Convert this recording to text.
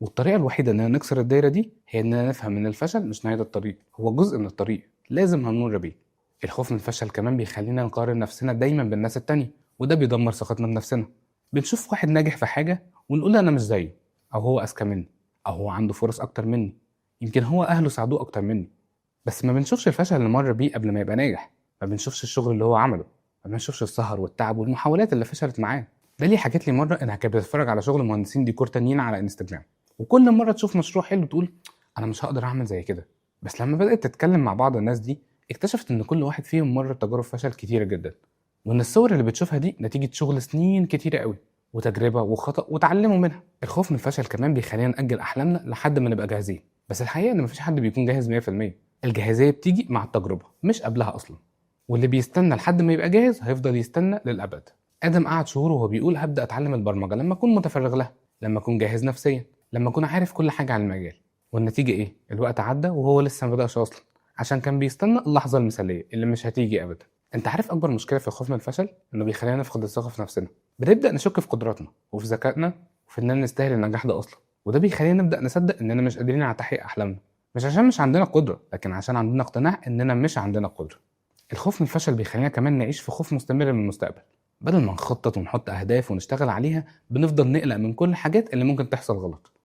والطريقة الوحيدة إننا نكسر الدايرة دي هي إننا نفهم إن الفشل مش نهاية الطريق، هو جزء من الطريق لازم هنمر بيه. الخوف من الفشل كمان بيخلينا نقارن نفسنا دايما بالناس التانية، وده بيدمر ثقتنا بنفسنا. بنشوف واحد ناجح في حاجة ونقول أنا مش زيه، أو هو أذكى مني، أو هو عنده فرص أكتر مني، يمكن هو أهله ساعدوه أكتر مني. بس ما بنشوفش الفشل اللي مر بيه قبل ما يبقى ناجح، ما بنشوفش الشغل اللي هو عمله، ما بنشوفش السهر والتعب والمحاولات اللي فشلت معاه. ده ليه حكت لي مرة إنها كانت بتتفرج على شغل مهندسين ديكور تانيين على انستجرام، وكل مرة تشوف مشروع حلو تقول أنا مش هقدر أعمل زي كده. بس لما بدأت تتكلم مع بعض الناس دي اكتشفت إن كل واحد فيهم مر بتجارب فشل كتيرة جدا، وإن الصور اللي بتشوفها دي نتيجة شغل سنين كتيرة قوي وتجربة وخطأ وتعلموا منها. الخوف من الفشل كمان بيخلينا نأجل أحلامنا لحد ما نبقى جاهزين، بس الحقيقة إن مفيش حد بيكون جاهز 100%. الجاهزية بتيجي مع التجربة مش قبلها أصلا، واللي بيستنى لحد ما يبقى جاهز هيفضل يستنى للأبد. آدم قعد شهور وهو بيقول هبدأ أتعلم البرمجة لما أكون متفرغ لها، لما أكون جاهز نفسيا، لما أكون عارف كل حاجة عن المجال. والنتيجة إيه؟ الوقت عدى وهو لسه ما بدأش أصلا، عشان كان بيستنى اللحظة المثالية اللي مش هتيجي أبدا. أنت عارف أكبر مشكلة في الخوف من الفشل؟ إنه بيخلينا نفقد الثقة في نفسنا، بنبدأ نشك في قدراتنا وفي ذكائنا وفي إننا نستاهل النجاح ده أصلا. وده بيخلينا نبدأ نصدق إننا مش قادرين على تحقيق أحلامنا، مش عشان مش عندنا قدرة، لكن عشان عندنا اقتناع إننا مش عندنا قدرة. الخوف من الفشل بيخلينا كمان نعيش في خوف مستمر من المستقبل. بدل ما نخطط ونحط أهداف ونشتغل عليها بنفضل نقلق من كل الحاجات اللي ممكن تحصل غلط.